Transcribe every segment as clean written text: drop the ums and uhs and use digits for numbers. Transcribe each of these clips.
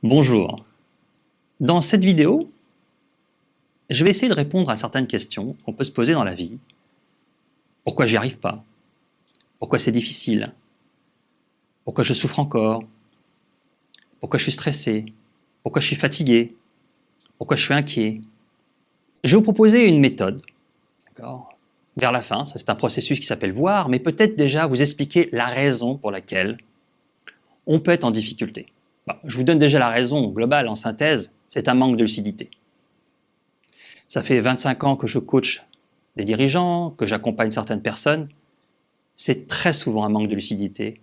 Bonjour. Dans cette vidéo, je vais essayer de répondre à certaines questions qu'on peut se poser dans la vie. Pourquoi j'y arrive pas? Pourquoi c'est difficile? Pourquoi je souffre encore? Pourquoi je suis stressé? Pourquoi je suis fatigué? Pourquoi je suis inquiet? Je vais vous proposer une méthode, d'accord? Vers la fin, ça c'est un processus qui s'appelle voir, mais peut-être déjà vous expliquer la raison pour laquelle on peut être en difficulté. Je vous donne déjà la raison globale en synthèse, c'est un manque de lucidité. Ça fait 25 ans que je coach des dirigeants, que j'accompagne certaines personnes. C'est très souvent un manque de lucidité.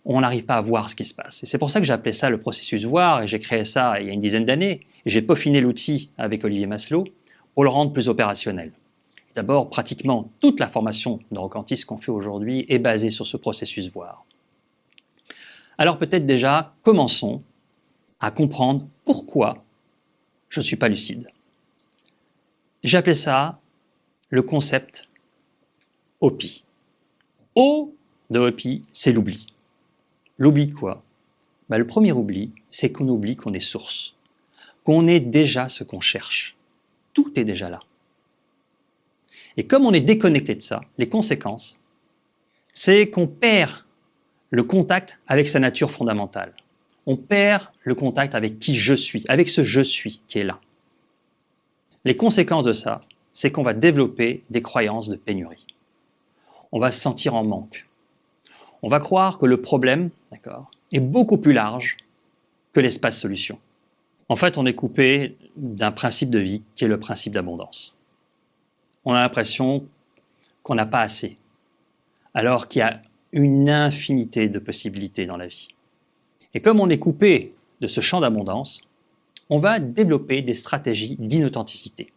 On n'arrive pas à voir ce qui se passe. Et c'est pour ça que j'ai appelé ça le processus voir, et j'ai créé ça il y a une dizaine d'années. Et j'ai peaufiné l'outil avec Olivier Maslow pour le rendre plus opérationnel. D'abord, pratiquement toute la formation neurocantiste qu'on fait aujourd'hui est basée sur ce processus voir. Alors peut-être déjà, commençons à comprendre pourquoi je ne suis pas lucide. J'ai appelé ça le concept OPI. O de OPI, c'est l'oubli. L'oubli quoi? Le premier oubli, c'est qu'on oublie qu'on est source, qu'on est déjà ce qu'on cherche. Tout est déjà là. Et comme on est déconnecté de ça, les conséquences, c'est qu'on perd le contact avec sa nature fondamentale. On perd le contact avec qui je suis, avec ce je suis qui est là. Les conséquences de ça, c'est qu'on va développer des croyances de pénurie. On va se sentir en manque. On va croire que le problème, est beaucoup plus large que l'espace solution. En fait, on est coupé d'un principe de vie qui est le principe d'abondance. On a l'impression qu'on n'a pas assez, alors qu'il y a une infinité de possibilités dans la vie. Et comme on est coupé de ce champ d'abondance, on va développer des stratégies d'inauthenticité.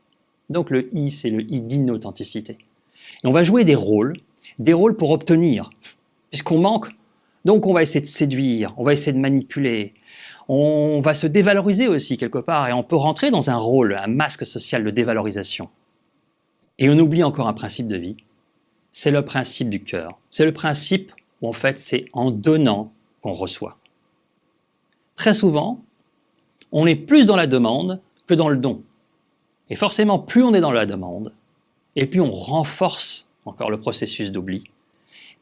Donc le I, c'est le I d'inauthenticité. Et on va jouer des rôles pour obtenir. Puisqu'on manque, donc on va essayer de séduire, on va essayer de manipuler, on va se dévaloriser aussi quelque part, et on peut rentrer dans un rôle, un masque social de dévalorisation. Et on oublie encore un principe de vie, c'est le principe du cœur. C'est le principe où en fait c'est en donnant qu'on reçoit. Très souvent, on est plus dans la demande que dans le don. Et forcément, plus on est dans la demande, et plus on renforce encore le processus d'oubli,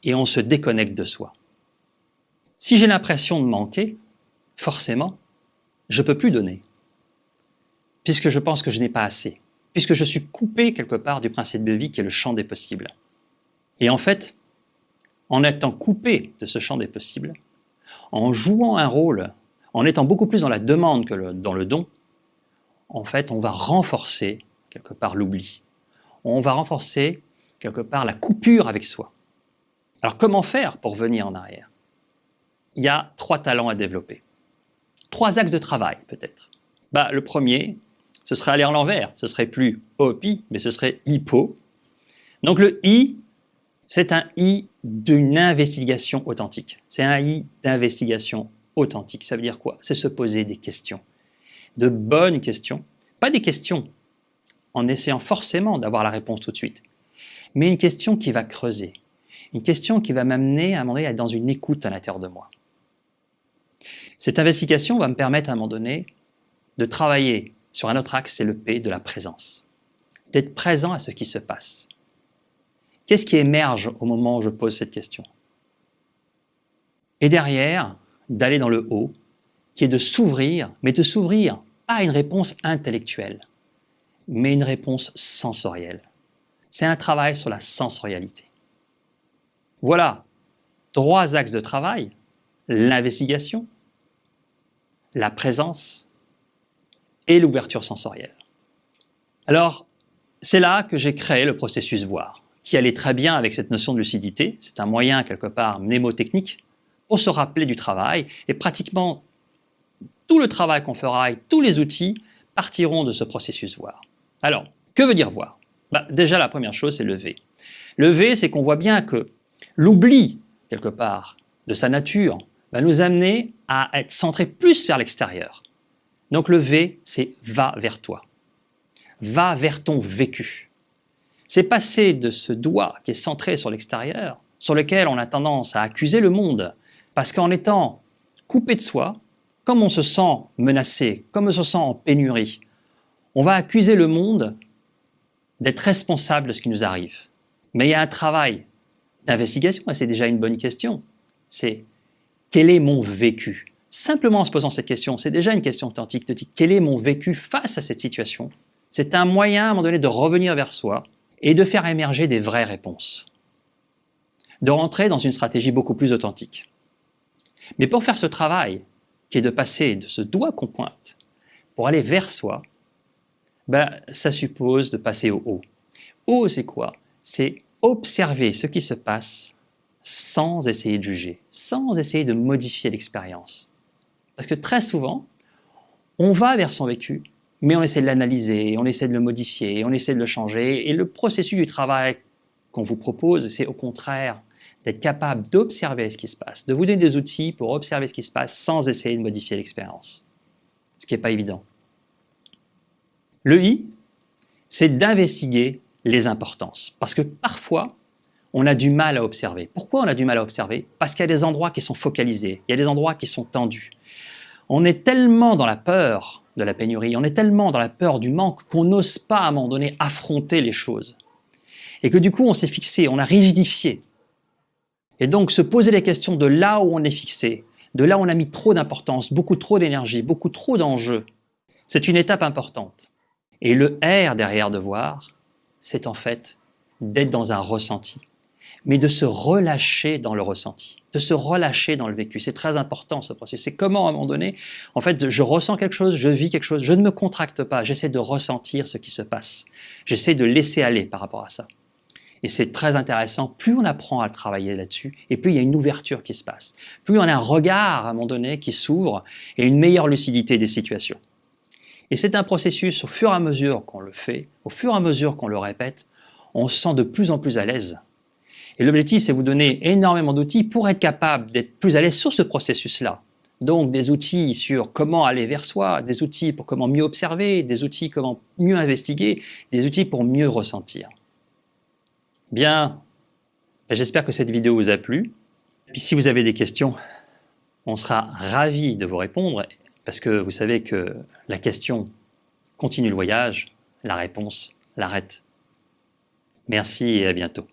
et on se déconnecte de soi. Si j'ai l'impression de manquer, forcément, je ne peux plus donner, puisque je pense que je n'ai pas assez, puisque je suis coupé quelque part du principe de vie qui est le champ des possibles. Et en fait, en étant coupé de ce champ des possibles, en jouant un rôle, en étant beaucoup plus dans la demande que dans le don, en fait, on va renforcer quelque part l'oubli. On va renforcer quelque part la coupure avec soi. Alors comment faire pour revenir en arrière? Il y a 3 talents à développer. 3 axes de travail peut-être. Le premier, ce serait aller en l'envers. Ce serait plus OPI, mais ce serait HIPPO. Donc le I, c'est un I d'une investigation authentique. C'est un I d'investigation authentique. Ça veut dire quoi? C'est se poser des questions. De bonnes questions. Pas des questions en essayant forcément d'avoir la réponse tout de suite, mais une question qui va creuser. Une question qui va m'amener à un moment donné à être dans une écoute à l'intérieur de moi. Cette investigation va me permettre à un moment donné de travailler sur un autre axe, c'est le P de la présence. D'être présent à ce qui se passe. Qu'est-ce qui émerge au moment où je pose cette question? Et derrière, d'aller dans le haut, qui est de s'ouvrir, mais de s'ouvrir pas à une réponse intellectuelle, mais une réponse sensorielle. C'est un travail sur la sensorialité. Voilà 3 axes de travail, l'investigation, la présence et l'ouverture sensorielle. Alors, c'est là que j'ai créé le processus voir, qui allait très bien avec cette notion de lucidité. C'est un moyen, quelque part, mnémotechnique, pour se rappeler du travail. Et pratiquement tout le travail qu'on fera et tous les outils partiront de ce processus voir. Alors, que veut dire voir? Déjà, la première chose, c'est le V. Le V, c'est qu'on voit bien que l'oubli, quelque part, de sa nature, va nous amener à être centré plus vers l'extérieur. Donc le V, c'est va vers toi. Va vers ton vécu. C'est passer de ce doigt qui est centré sur l'extérieur, sur lequel on a tendance à accuser le monde, parce qu'en étant coupé de soi, comme on se sent menacé, comme on se sent en pénurie, on va accuser le monde d'être responsable de ce qui nous arrive. Mais il y a un travail d'investigation, et c'est déjà une bonne question. C'est quel est mon vécu? Simplement en se posant cette question, c'est déjà une question authentique de dire quel est mon vécu face à cette situation? C'est un moyen à un moment donné de revenir vers soi et de faire émerger des vraies réponses. De rentrer dans une stratégie beaucoup plus authentique. Mais pour faire ce travail, qui est de passer de ce doigt qu'on pointe pour aller vers soi, ça suppose de passer au haut. Haut, c'est quoi? C'est observer ce qui se passe sans essayer de juger, sans essayer de modifier l'expérience. Parce que très souvent, on va vers son vécu, mais on essaie de l'analyser, on essaie de le modifier, on essaie de le changer. Et le processus du travail qu'on vous propose, c'est au contraire d'être capable d'observer ce qui se passe, de vous donner des outils pour observer ce qui se passe sans essayer de modifier l'expérience. Ce qui n'est pas évident. Le I, c'est d'investiguer les importances. Parce que parfois, on a du mal à observer. Pourquoi on a du mal à observer? Parce qu'il y a des endroits qui sont focalisés, il y a des endroits qui sont tendus. On est tellement dans la peur de la pénurie, on est tellement dans la peur du manque qu'on n'ose pas à un moment donné affronter les choses. Et que du coup, on s'est fixé, on a rigidifié. Et donc, se poser les questions de là où on est fixé, de là où on a mis trop d'importance, beaucoup trop d'énergie, beaucoup trop d'enjeux, c'est une étape importante. Et le R derrière devoir, c'est en fait d'être dans un ressenti, mais de se relâcher dans le ressenti, de se relâcher dans le vécu. C'est très important ce processus. C'est comment à un moment donné, en fait, je ressens quelque chose, je vis quelque chose, je ne me contracte pas, j'essaie de ressentir ce qui se passe. J'essaie de laisser aller par rapport à ça. Et c'est très intéressant, plus on apprend à travailler là-dessus, et plus il y a une ouverture qui se passe. Plus on a un regard à un moment donné qui s'ouvre et une meilleure lucidité des situations. Et c'est un processus, au fur et à mesure qu'on le fait, au fur et à mesure qu'on le répète, on se sent de plus en plus à l'aise. Et l'objectif, c'est vous donner énormément d'outils pour être capable d'être plus à l'aise sur ce processus-là. Donc des outils sur comment aller vers soi, des outils pour comment mieux observer, des outils comment mieux investiguer, des outils pour mieux ressentir. Bien, j'espère que cette vidéo vous a plu. Et puis si vous avez des questions, on sera ravis de vous répondre, parce que vous savez que la question continue le voyage, la réponse l'arrête. Merci et à bientôt.